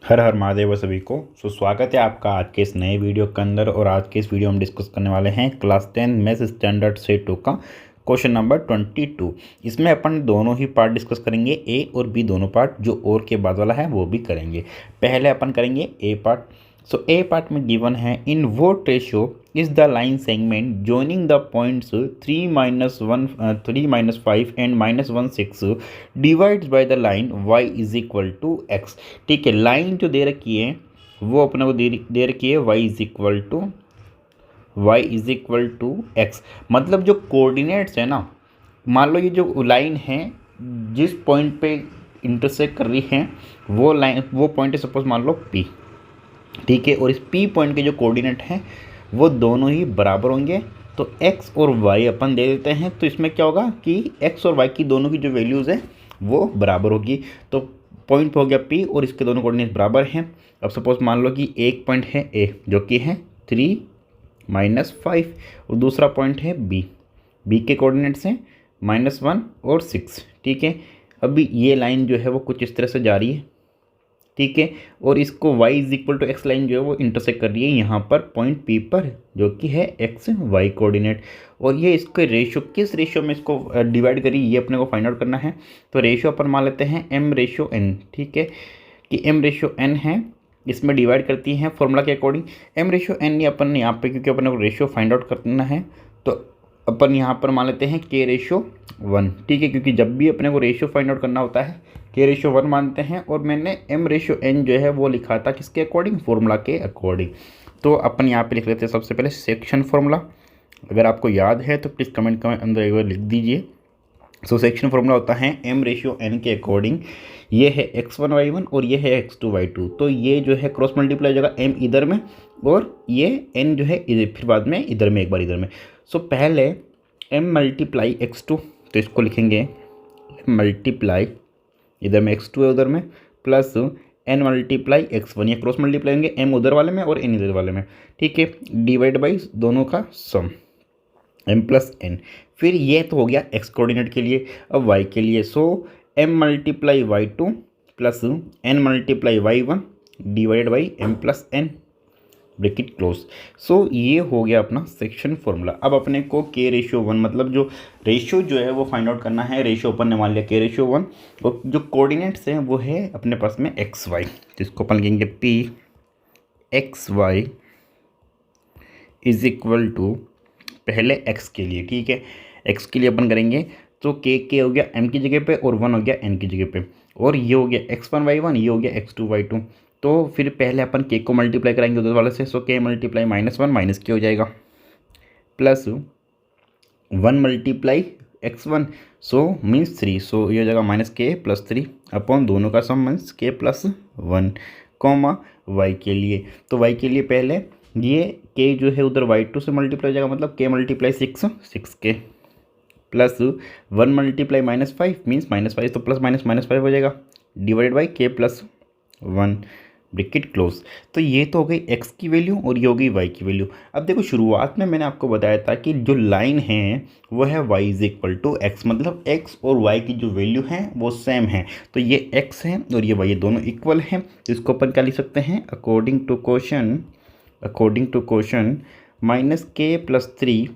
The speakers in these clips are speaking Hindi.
हर हर महादेव सभी को। स्वागत है आपका आज के इस नए वीडियो के अंदर। और आज के इस वीडियो में डिस्कस करने वाले हैं क्लास 10 मैथ्स स्टैंडर्ड सेट 2 का क्वेश्चन नंबर 22। इसमें अपन दोनों ही पार्ट डिस्कस करेंगे, ए और बी दोनों पार्ट, जो और के बाद वाला है वो भी करेंगे। पहले अपन करेंगे ए पार्ट। ए पार्ट में गिवन है in what ratio is the line segment joining the points 3-5 and -1 6 divides by the line y is equal to x. ठीक है, लाइन जो दे रखी है वो अपने को दे रखी है y is equal to x. मतलब जो कोऑर्डिनेट्स है ना, मान लो ये जो लाइन है जिस पॉइंट पे इंटरसेक्ट कर रही है वो लाइन, वो पॉइंट है सपोज मान लो P। ठीक है, और इस P पॉइंट के जो कोऑर्डिनेट हैं वो दोनों ही बराबर होंगे। तो x और y अपन दे देते हैं, तो इसमें क्या होगा कि x और y की दोनों की जो वैल्यूज़ है वो बराबर होगी। तो पॉइंट हो गया P और इसके दोनों कोऑर्डिनेट बराबर हैं। अब सपोज मान लो कि एक पॉइंट है A जो कि है 3-5 और दूसरा पॉइंट है B के कोऑर्डिनेट्स हैं -1 और 6। ठीक है, अभी ये लाइन जो है वो कुछ इस तरह से जा रही है। ठीक है, और इसको y is equal to x line जो है वो इंटरसेक्ट कर रही है यहाँ पर पॉइंट P पर, जो कि है एक्स वाई कोऑर्डिनेट। और ये इसके रेशियो, किस रेशियो में इसको डिवाइड करी ये अपने को फाइंड आउट करना है। तो रेशियो अपन मान लेते हैं m/n। ठीक है, कि m/n है, इसमें डिवाइड करती हैं फॉर्मूला के अकॉर्डिंग। m/n ये अपन यहाँ पे, क्योंकि अपन को रेशियो फाइंड आउट करना है तो अपन यहाँ पर मान लेते हैं k/1। ठीक है, क्योंकि जब भी अपने को रेशियो फाइंड आउट करना होता है k/1 मानते हैं। और मैंने m/n जो है वो लिखा था किसके अकॉर्डिंग, फॉर्मूला के अकॉर्डिंग। तो अपन यहाँ पे लिख लेते हैं सबसे पहले सेक्शन फॉर्मूला। अगर आपको याद है तो प्लीज़ कमेंट के अंदर एक बार लिख दीजिए। सेक्शन फॉर्मूला होता है m/n के अकॉर्डिंग। ये है x1 y1 और ये है x2 y2। तो ये जो है क्रॉस मल्टीप्लाई हो जाएगा m इधर में और ये n जो है इधर, फिर बाद में इधर में एक बार इधर में। पहले m × x2, तो इसको लिखेंगे मल्टीप्लाई, इधर में x2 है उधर में, प्लस n × x1। ये क्रॉस मल्टीप्लाई होंगे, m उधर वाले में और n इधर वाले में। ठीक है, डिवाइड बाई दोनों का सम m+n। फिर ये तो हो गया x कोऑर्डिनेट के लिए। अब y के लिए m × y2 plus n × y1 divide by m+n, bracket close. ये हो गया अपना सेक्शन फॉर्मूला। अब अपने को k/1 मतलब जो रेशियो जो है वो फाइंड आउट करना है। रेशियो अपन ने मान लिया k/1 और जो कोऑर्डिनेट्स हैं वो है अपने पास में xy, जिसको अपन लिखेंगे P(xy) इज इक्वल टू पहले x के लिए। ठीक है, x के लिए अपन करेंगे तो k हो गया m की जगह पे और 1 हो गया n की जगह पे, और ये हो गया x1 y1, ये हो गया x2 y2। तो फिर पहले अपन k को मल्टीप्लाई कराएंगे उधर वाले से। k × -1 माइनस k हो जाएगा, प्लस 1 × x1 मीन्स 3। ये हो जाएगा -k + 3 अपॉन दोनों का सम मीन्स k + 1, कॉमा y के लिए। तो y के लिए पहले ये k जो है उधर y2 से मल्टीप्लाई हो जाएगा, मतलब k × 6 6k, प्लस 1 × -5 मीन्स -5, तो प्लस -5 हो जाएगा, divided by k + 1, bracket close. तो ये तो हो गई x की वैल्यू और ये हो गई y की वैल्यू। अब देखो, शुरुआत में मैंने आपको बताया था कि जो लाइन है वो है y is equal to x, मतलब x और y की जो वैल्यू है वो सेम है। तो ये x है और ये y, ये दोनों इक्वल हैं। तो इसको अपन क्या लिख सकते हैं, according to question -k + 3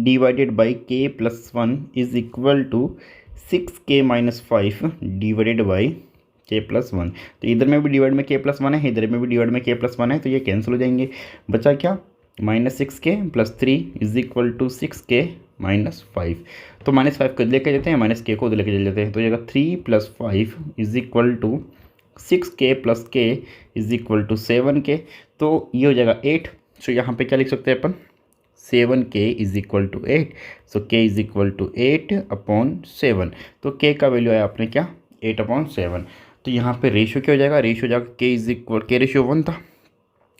divided by k + 1 is equal to 6k - 5 divided by k + 1। तो इधर में भी डिवाइड में k + 1 है, इधर में भी डिवाइड में k + 1 है, तो ये कैंसिल हो जाएंगे। बचा क्या, -6k + 3 is equal to 6k - 5। तो -5 को लेके जाते हैं, -k को उधर लेके चले जाते हैं, तो ये 3 + 5 is equal to 6k + k is equal to 7k। तो ये हो जाएगा 8। यहाँ पे क्या लिख सकते हैं अपन, 7k is equal to 8। k is equal to 8/7। तो k का वैल्यू आया आपने क्या, 8/7। तो यहाँ पे रेशियो क्या हो जाएगा, रेशियो जाएगा k/1 था,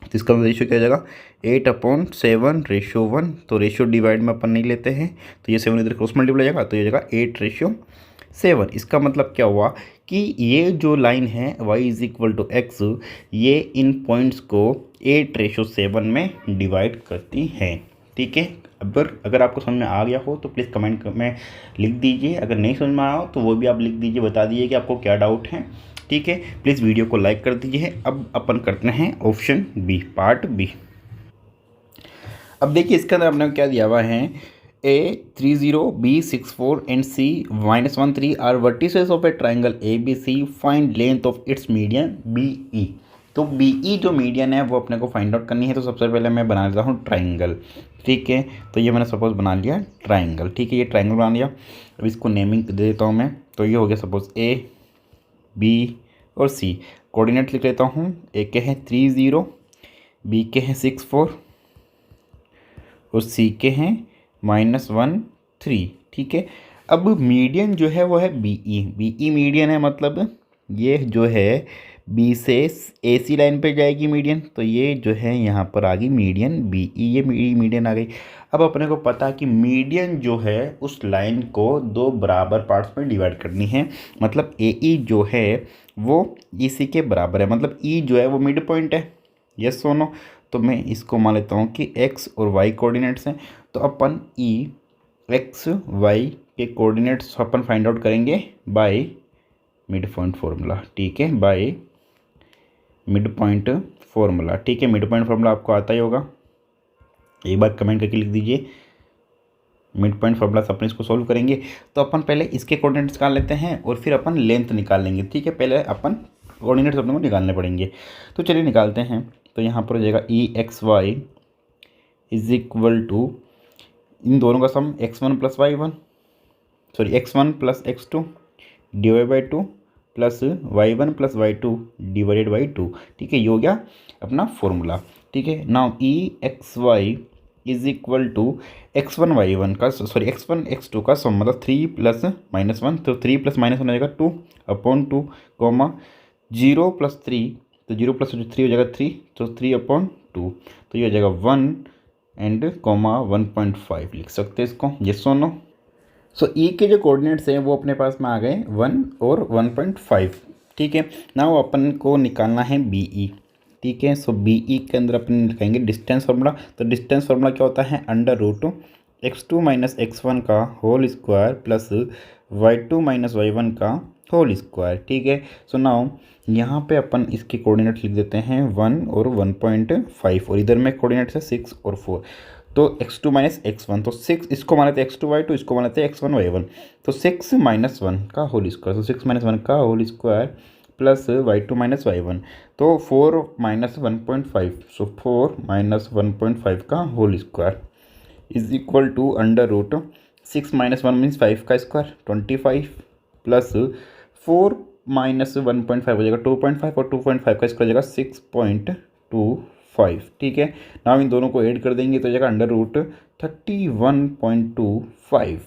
तो इसका रेशियो क्या हो जाएगा 8/7 तो रेशियो डिवाइड में अपन नहीं लेते हैं, तो ये 7 इधर क्रॉस मल्टीप्लाई जाएगा, तो ये जाएगा 8/7। इसका मतलब क्या हुआ कि ये जो लाइन है y is equal to x, ये इन पॉइंट्स को 8/7 में डिवाइड करती हैं। ठीक है, अगर आपको समझ में आ गया हो तो प्लीज़ कमेंट में लिख दीजिए। अगर नहीं समझ में आया हो तो वो भी आप लिख दीजिए, बता दीजिए कि आपको क्या डाउट है। ठीक है, प्लीज़ वीडियो को लाइक कर दीजिए। अब अपन करते हैं ऑप्शन बी, पार्ट बी। अब देखिए इसके अंदर अपने को क्या दिया हुआ है, A30, B64 and C-13 are vertices of a triangle ABC, find length of its median BE। तो BE जो मीडियन है वो अपने को फाइंड आउट करनी है। तो सबसे पहले मैं बना लेता हूँ ट्राइंगल, ठीक है। तो ये मैंने सपोज बना लिया ट्राइंगल, ठीक है, ये ट्राइंगल बना लिया। अब इसको नेमिंग दे देता हूँ मैं। तो ये हो गया सपोज A, B और C। कोऑर्डिनेट लिख लेता हूँ, A के हैं 30, B के हैं 64 और C के हैं -1 3, ठीक है। अब मीडियन जो है वो है BE मीडियन है, मतलब ये जो है बी से AC लाइन पे जाएगी मीडियन, तो ये जो है यहाँ पर आ गई मीडियन BE, ये मीडियन आ गई। अब अपने को पता कि मीडियन जो है उस लाइन को 2 बराबर पार्ट्स में डिवाइड करनी है, मतलब AE जो है वो EC के बराबर है, मतलब E जो है वो मिड पॉइंट है। यस और नो? तो मैं इसको मान लेता हूँ कि x और y कोऑर्डिनेट्स हैं। तो अपन x y के कोऑर्डिनेट्स अपन फाइंड आउट करेंगे बाय मिड पॉइंट फार्मूला, ठीक है, बाय मिड पॉइंट फार्मूला, ठीक है। मिड पॉइंट फार्मूला आपको आता ही होगा, एक बार कमेंट करके लिख दीजिए मिड पॉइंट फार्मूला से अपन इसको सॉल्व करेंगे। तो अपन पहले इसके कोऑर्डिनेट्स निकाल लेते हैं और फिर अपन लेंथ निकाल लेंगे, ठीक है। पहले अपन कोऑर्डिनेट्स अपने को निकालने पड़ेंगे, तो चलिए निकालते हैं। तो यहाँ पर हो जाएगा EXY इज इक्वल टू, इन दोनों का सम x1 + y1, sorry x1 + x2 divide by 2 plus y1 + y2 divided by 2, ठीक है। ये हो गया अपना फॉर्मूला, ठीक है। Now EXY is equal to x1 y1 का, सॉरी x1 x2 का सम, मतलब 3 + -1, तो 3 + -1 हो जाएगा 2/2, कॉमा 0 + 3, तो 0 + 3 हो जाएगा 3, तो 3/2, तो ये हो जाएगा 1 एंड कॉमा 1.5 लिख सकते हैं इसको। ये सोनो। सो ई के जो कोऑर्डिनेट्स हैं वो अपने पास में आ गए 1 और 1.5, ठीक है। ना वो अपन को निकालना है BE, ठीक है। सो BE के अंदर अपन लिखेंगे डिस्टेंस फार्मूला। तो डिस्टेंस फार्मूला क्या होता है, √x2 - x1 का whole square plus y2 - y1 का होल स्क्वायर, ठीक है। सो नाउ यहाँ पे अपन इसके कोऑर्डिनेट लिख देते हैं 1 और 1.5, और इधर में कोऑर्डिनेट्स है 6 और 4। तो x2 - x1, तो 6, इसको मान लेते हैं x2 y2, इसको मान लेते हैं x1 y1। तो 6 - 1 का होल स्क्वायर, तो 6 - 1 का whole square plus y2 - y1, तो 4 - 1.5, सो 4 - 1.5 का whole square is equal to √6 - 1 means 5 का स्क्वायर 25 प्लस 4 - 1.5 हो जाएगा 2.5, और 2.5 का स्क्वायर हो जाएगा 6.25, ठीक है। नाउ इन दोनों को ऐड कर देंगे तो हो जाएगा √31.25।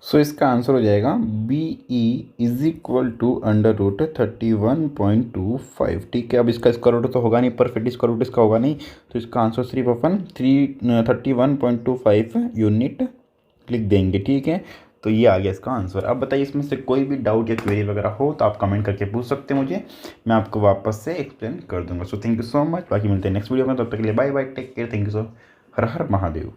सो इसका आंसर हो जाएगा BE इज इक्वल टू √31.25, ठीक है। अब इसका स्क्वायर रूट तो होगा नहीं, परफेक्ट स्क्वायर रूट इसका होगा नहीं, तो इसका आंसर सिर्फ अपन 31.25 यूनिट लिख देंगे, ठीक है। तो ये आ गया इसका आंसर। अब बताइए इसमें से कोई भी डाउट या क्वेरी वगैरह हो तो आप कमेंट करके पूछ सकते हैं मुझे, मैं आपको वापस से एक्सप्लेन कर दूंगा। So thank you so much, बाकी मिलते हैं नेक्स्ट वीडियो में, तब तक के लिए bye bye, take care, thank you so, Har Har Mahadev.